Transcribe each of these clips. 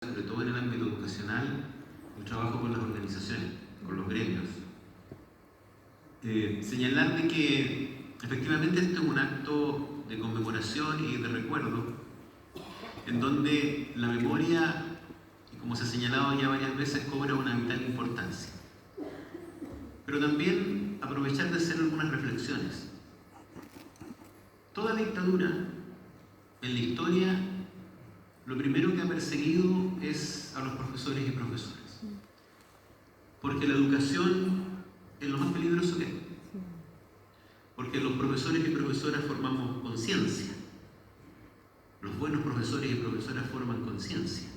sobre todo en el ámbito educacional, el trabajo con las organizaciones, con los gremios. Señalar de que efectivamente este es un acto de conmemoración y de recuerdo, en donde la memoria, y como se ha señalado ya varias veces, cobra una vital importancia. Pero también aprovechar de hacer algunas reflexiones. Toda dictadura en la historia lo primero que ha perseguido es a los profesores y profesoras. Porque la educación es lo más peligroso que hay. Porque los profesores y profesoras formamos conciencia. Los buenos profesores y profesoras forman conciencia.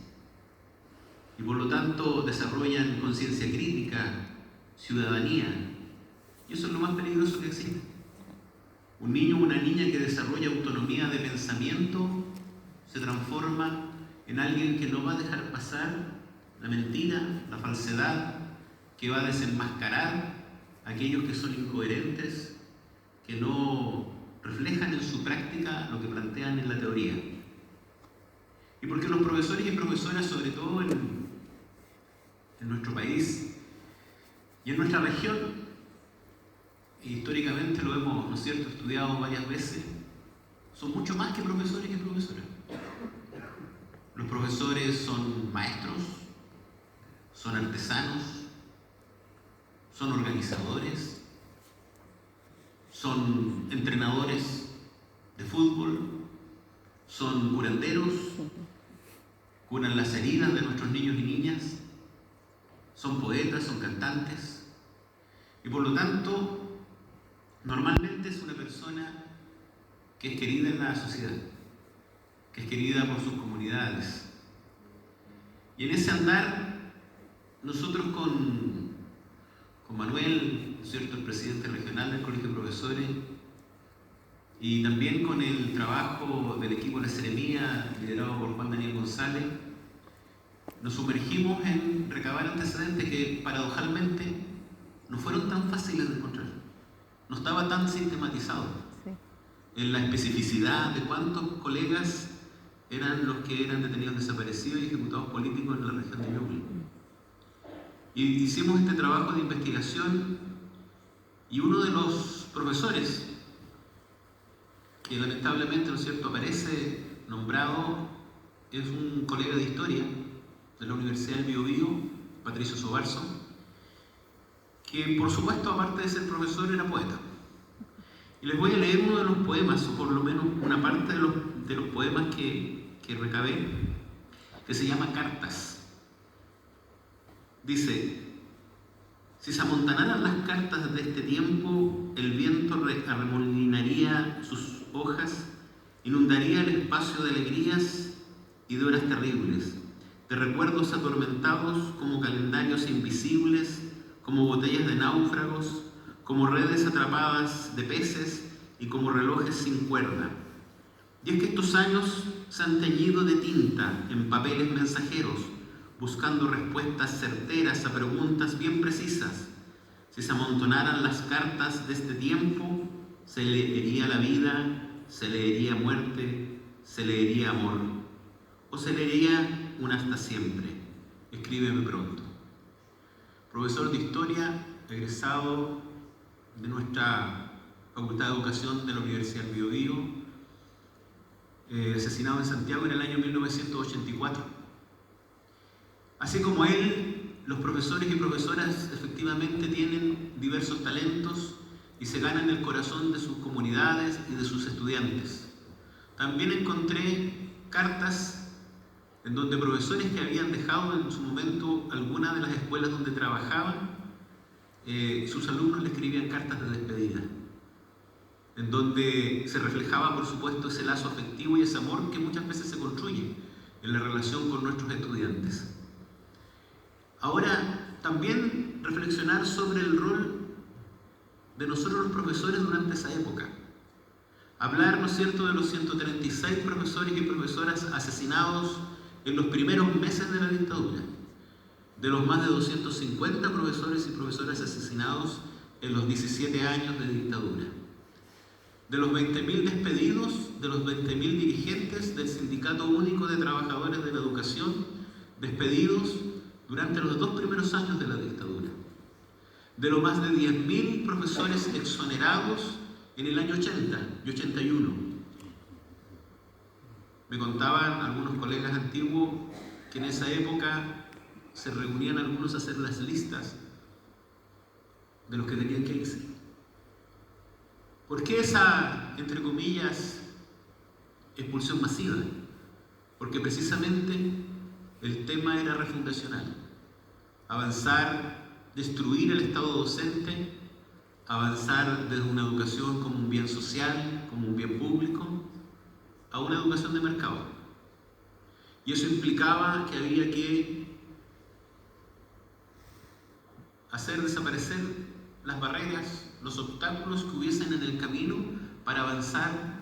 Y por lo tanto desarrollan conciencia crítica, ciudadanía. Y eso es lo más peligroso que existe. Un niño o una niña que desarrolla autonomía de pensamiento se transforma en alguien que no va a dejar pasar la mentira, la falsedad, que va a desenmascarar a aquellos que son incoherentes, que no reflejan en su práctica lo que plantean en la teoría. Y porque los profesores y profesoras, sobre todo en nuestro país y en nuestra región, históricamente lo hemos, ¿no es cierto?, estudiado varias veces, son mucho más que profesores y profesoras. Los profesores son maestros, son artesanos, son organizadores, son entrenadores de fútbol, son curanderos, curan las heridas de nuestros niños y niñas, son poetas, son cantantes, y por lo tanto, normalmente es una persona que es querida en la sociedad, que es querida por sus comunidades. Y en ese andar, nosotros con Manuel, ¿no es cierto?, el presidente regional del Colegio de Profesores, y también con el trabajo del equipo de la Seremía, liderado por Juan Daniel González, nos sumergimos en recabar antecedentes que, paradojalmente, no fueron tan fáciles de encontrar. No estaba tan sistematizado en la especificidad de cuántos colegas eran los que eran detenidos desaparecidos y ejecutados políticos en la región de Ñuble. Y hicimos este trabajo de investigación, y uno de los profesores que lamentablemente, ¿no es cierto?, aparece nombrado es un colega de historia de la Universidad del Biobío, Patricio Sobarzo, que por supuesto, aparte de ser profesor, era poeta. Y les voy a leer uno de los poemas, o por lo menos una parte de los poemas que recabé, que se llama Cartas. Dice: si se amontanaran las cartas de este tiempo, el viento arremolinaría sus hojas, inundaría el espacio de alegrías y de horas terribles, de recuerdos atormentados como calendarios invisibles, como botellas de náufragos, como redes atrapadas de peces y como relojes sin cuerda. Y es que estos años se han teñido de tinta en papeles mensajeros, buscando respuestas certeras a preguntas bien precisas. Si se amontonaran las cartas de este tiempo, se leería la vida, se leería muerte, se leería amor, o se leería un hasta siempre. Escríbeme pronto. Profesor de Historia, egresado de nuestra Facultad de Educación de la Universidad del Biobío, asesinado en Santiago en el año 1984. Así como él, los profesores y profesoras efectivamente tienen diversos talentos y se ganan el corazón de sus comunidades y de sus estudiantes. También encontré cartas en donde profesores que habían dejado en su momento alguna de las escuelas donde trabajaban, sus alumnos le escribían cartas de despedida, en donde se reflejaba, por supuesto, ese lazo afectivo y ese amor que muchas veces se construye en la relación con nuestros estudiantes. Ahora, también reflexionar sobre el rol de nosotros los profesores durante esa época. Hablar, ¿no es cierto?, de los 136 profesores y profesoras asesinados en los primeros meses de la dictadura, de los más de 250 profesores y profesoras asesinados en los 17 años de dictadura, de los 20.000 despedidos, de los 20.000 dirigentes del Sindicato Único de Trabajadores de la Educación, despedidos durante los 2 primeros años de la dictadura. De los más de 10.000 profesores exonerados en el año 80 y 81. Me contaban algunos colegas antiguos que en esa época se reunían algunos a hacer las listas de los que tenían que irse. ¿Por qué esa, entre comillas, expulsión masiva? Porque precisamente el tema era refundacional. Avanzar, destruir el Estado docente, avanzar desde una educación como un bien social, como un bien público, a una educación de mercado. Y eso implicaba que había que hacer desaparecer las barreras, los obstáculos que hubiesen en el camino para avanzar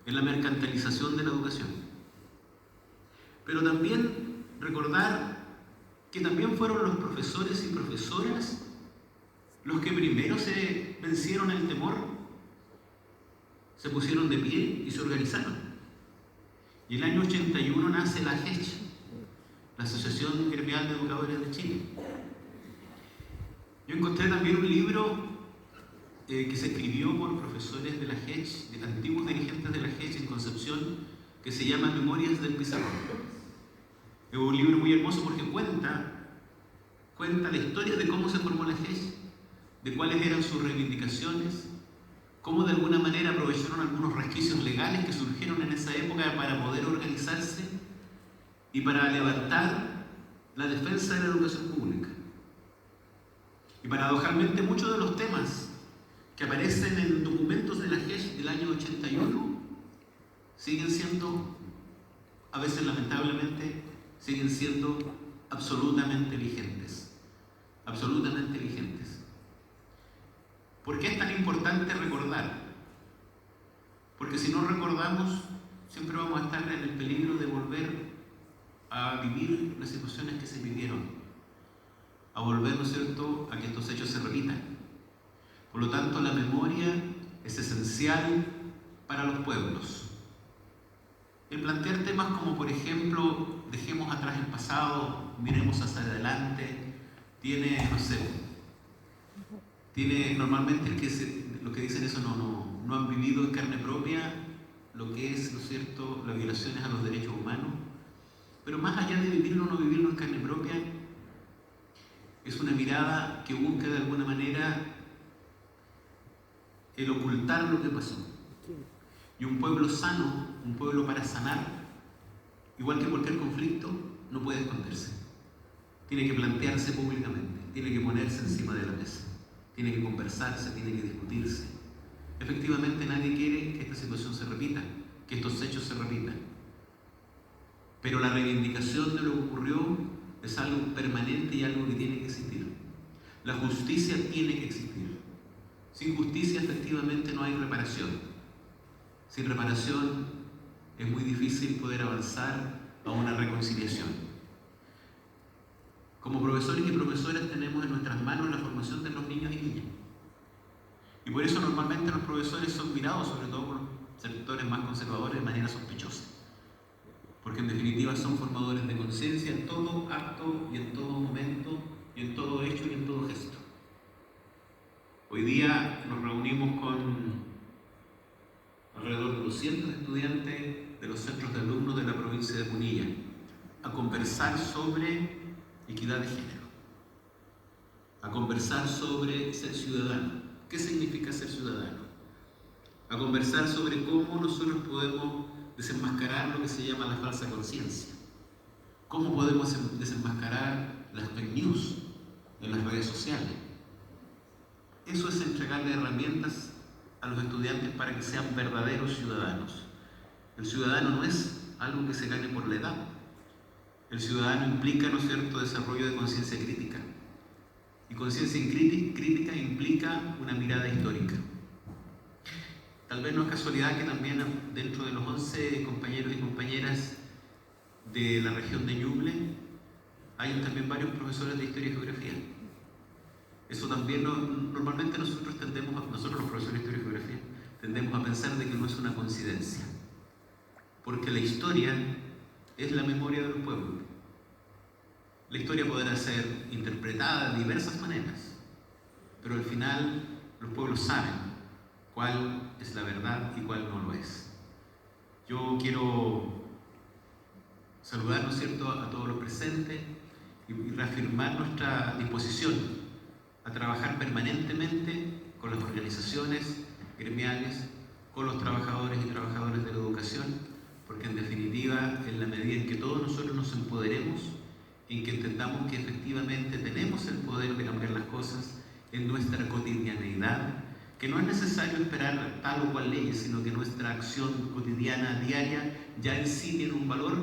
en la mercantilización de la educación. Pero también recordar que también fueron los profesores y profesoras los que primero se vencieron el temor, se pusieron de pie y se organizaron. Y en el año 81 nace la AGECH, la Asociación Gremial de Educadores de Chile. Yo encontré también un libro que se escribió por profesores de la AGECH, de antiguos dirigentes de la AGECH en Concepción, que se llama Memorias del Pizarrón. Es un libro muy hermoso porque cuenta la historia de cómo se formó la AGECH, de cuáles eran sus reivindicaciones, cómo de alguna manera aprovecharon algunos resquicios legales que surgieron en esa época para poder organizarse y para levantar la defensa de la educación pública. Y paradojalmente muchos de los temas que aparecen en documentos de la AGECH del año 81 siguen siendo, a veces lamentablemente, siguen siendo absolutamente vigentes. Absolutamente vigentes. ¿Por qué es tan importante recordar? Porque si no recordamos, siempre vamos a estar en el peligro de volver a vivir las situaciones que se vivieron, a volver, ¿no es cierto?, a que estos hechos se repitan. Por lo tanto, la memoria es esencial para los pueblos. El plantear temas como, por ejemplo, dejemos atrás el pasado, miremos hacia adelante, tiene, no sé, normalmente lo que dicen eso no han vivido en carne propia lo que es, ¿no es cierto?, las violaciones a los derechos humanos. Pero más allá de vivirlo o no vivirlo en carne propia, es una mirada que busca de alguna manera el ocultar lo que pasó. Y un pueblo sano, un pueblo para sanar, igual que cualquier conflicto, no puede esconderse. Tiene que plantearse públicamente, tiene que ponerse encima de la mesa, tiene que conversarse, tiene que discutirse. Efectivamente, nadie quiere que esta situación se repita, que estos hechos se repitan. Pero la reivindicación de lo que ocurrió es algo permanente y algo que tiene que existir. La justicia tiene que existir. Sin justicia, efectivamente, no hay reparación. Sin reparación, es muy difícil poder avanzar a una reconciliación. Como profesores y profesoras tenemos en nuestras manos la formación de los niños y niñas. Y por eso normalmente los profesores son mirados, sobre todo por los sectores más conservadores, de manera sospechosa. Porque en definitiva son formadores de conciencia en todo acto y en todo momento, y en todo hecho y en todo gesto. Hoy día nos reunimos con alrededor de 200 estudiantes de los centros de alumnos de la provincia de Punilla a conversar sobre equidad de género, a conversar sobre ser ciudadano. ¿Qué significa ser ciudadano? A conversar sobre cómo nosotros podemos desenmascarar lo que se llama la falsa conciencia. ¿Cómo podemos desenmascarar las fake news en las redes sociales? Eso es entregarle herramientas a los estudiantes para que sean verdaderos ciudadanos. El ciudadano no es algo que se gane por la edad. El ciudadano implica, ¿no es cierto?, desarrollo de conciencia crítica. Y conciencia crítica implica una mirada histórica. Tal vez no es casualidad que también dentro de los 11 compañeros y compañeras de la región de Ñuble hay también varios profesores de historia y geografía. Eso también normalmente nosotros los profesores de historia y geografía, tendemos a pensar de que no es una coincidencia. Porque la historia es la memoria del pueblo. La historia podrá ser interpretada de diversas maneras, pero al final los pueblos saben cuál es la verdad y cuál no lo es. Yo quiero saludar, ¿no es cierto?, a todos los presentes y reafirmar nuestra disposición a trabajar permanentemente con las organizaciones gremiales, con los trabajadores y trabajadoras de la educación, porque en definitiva, en la medida en que todos nosotros nos empoderemos, en que entendamos que efectivamente tenemos el poder de cambiar las cosas en nuestra cotidianeidad, que no es necesario esperar tal o cual ley, sino que nuestra acción cotidiana, diaria, ya en sí tiene un valor,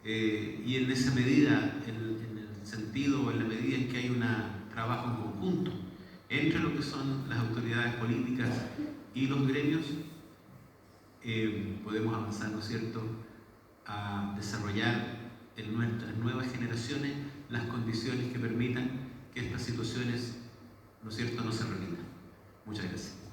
y en esa medida, en el sentido o en la medida en que hay un trabajo en conjunto entre lo que son las autoridades políticas y los gremios, podemos avanzar, ¿no es cierto?, a desarrollar en nuestras nuevas generaciones las condiciones que permitan que estas situaciones, ¿no es cierto?, no se repitan. Muchas gracias.